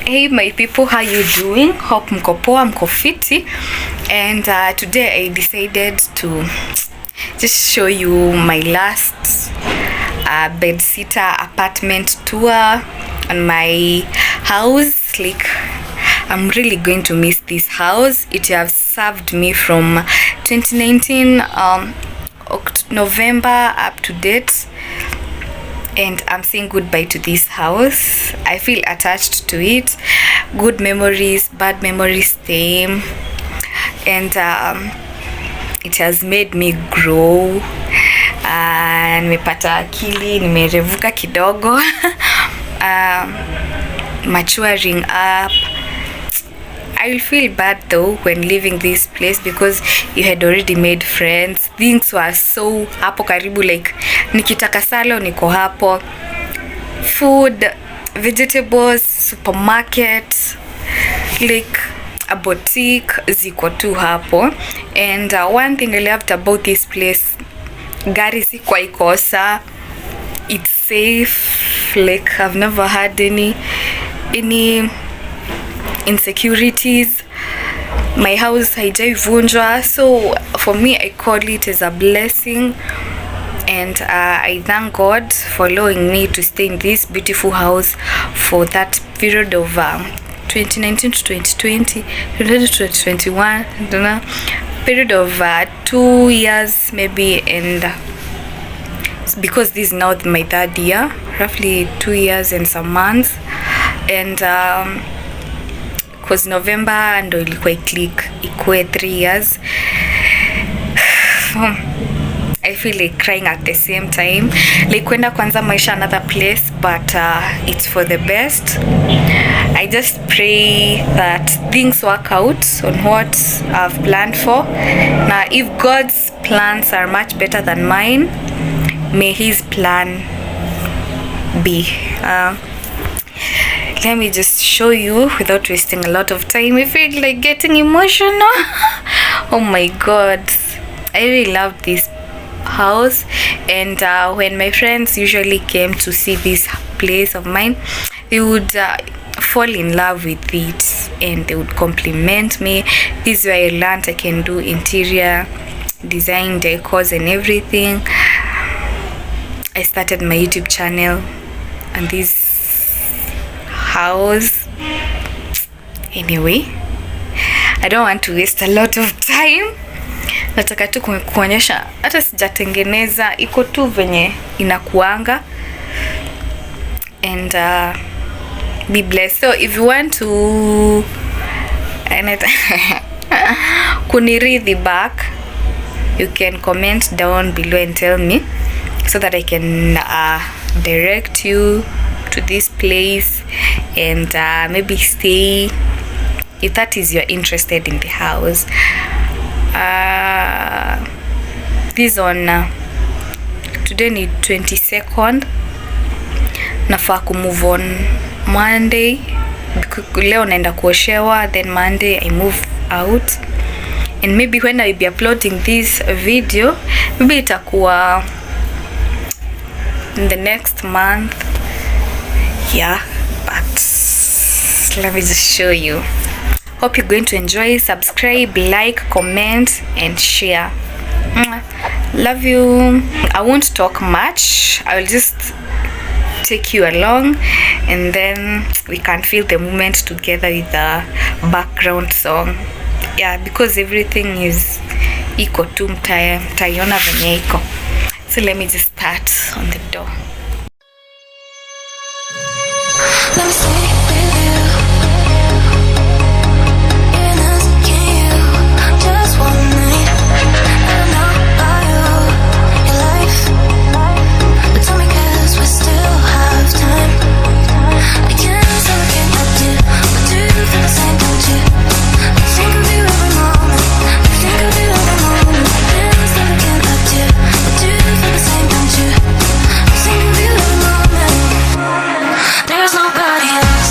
Hey my people, how you doing? Hope mko poa, mko fiti. And today I decided to just show you my last bedsitter apartment tour on my house. Like, I'm really going to miss this house. It has served me from 2019 November up to date, and I'm saying goodbye to this house. I feel attached to it. Good memories, bad memories same, and it has made me grow. Nimepata akili, nimerevuka kidogo. Maturing up. I will feel bad though when leaving this place because you had already made friends. Things were so hapo karibu, like nikitaka salo niko hapo. Food, vegetables, supermarket, like a boutique ziko tu hapo. And one thing I loved about this place, gari sikuwa ikosa. It's safe. Like, I've never had any insecurities. My house haijaivunjwa, so for me I call it as a blessing, and I thank God for allowing me to stay in this beautiful house for that period of 2019 to 2020, 2021, I don't know, period of 2 years maybe. And because this is now my third year, roughly 2 years and some months, and cause November ndo ilikuwa ikue 3 years. I feel like crying at the same time, like kwenda kwanza maisha another place, but it's for the best. I just pray that things work out on what I've planned for. Now if God's plans are much better than mine, may his plan be. Let me just show you without wasting a lot of time. I feel like getting emotional. Oh my God, I really love this house. And when my friends usually came to see this place of mine, they would fall in love with it and they would compliment me. This is where I learned I can do interior design, decors and everything. I started my YouTube channel and this house. Anyway, I don't want to waste a lot of time. Nataka tu kuonyesha hata sijatengeneza, iko tu venye inakuanga. And be blessed. So if you want to read the back, you can comment down below and tell me so that I can direct you to this place and maybe stay if that is you're interested in the house. This on today ni 22nd. Nafaa kumove on Monday. Leo naenda kuoshewa, then Monday I move out, and maybe when I be uploading this video, maybe itakuwa in the next month. Yeah, but let me just show you. Hope you're going to enjoy. Subscribe, like, comment and share. Love you. I won't talk much. I will just take you along and then we can feel the moment together with the background song. Yeah, because everything is iko tu, mtaiona venye iko. So let me just start on the door. Let me stay with you. In us, can you? Just one night. I don't know about you, your life. But tell me 'cause we still have time. I can't say I can't help you, but do you feel the same, don't you? I think of you every moment. I think of you every moment. I can't say I can't help you, but do you feel the same, don't you? I think of you every moment. There's nobody else.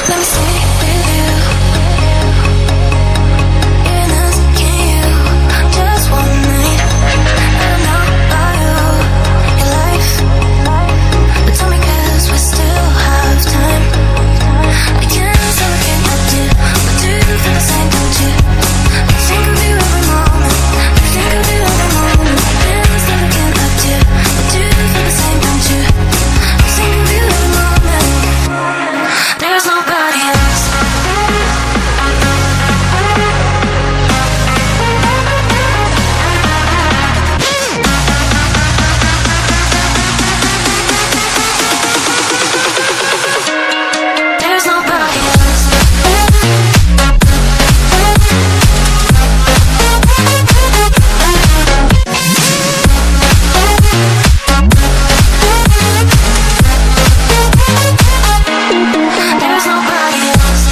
Let me stay with you. In us, can you? Just one night. I don't know about you, your life, but tell me 'cause we still have time. We can still get up to, but do you feel the same, don't you? I think of you every moment. I think of you every moment. Can still get up to, but do you feel the same, don't you? I think of you every moment. There's nobody else. There's nobody else. There's nobody else.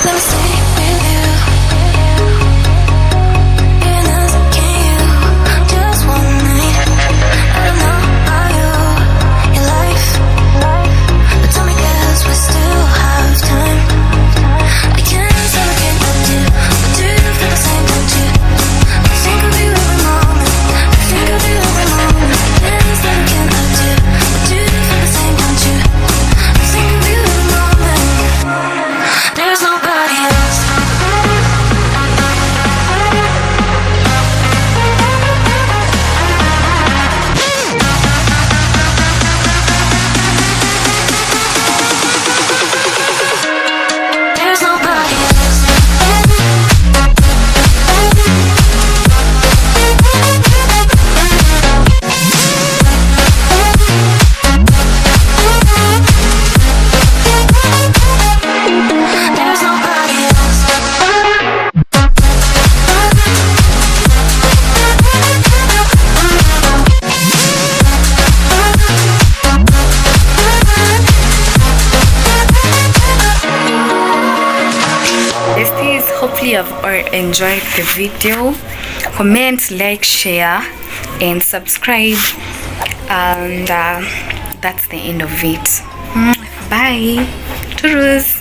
Let me stay with you. In us, can you? Just one night. I don't know about you, your life, but tell me 'cause we still have time. We can still get up to, but do you feel the same, don't you? I think of you every moment. I think of you every moment. Can still get up to, but do you feel the same, don't you? I think of you every moment. There's nobody else. There's nobody else. There's nobody else. Besties, hopefully you've all enjoyed the video. Comment, like, share, and subscribe. And that's the end of it. Bye. Toodles.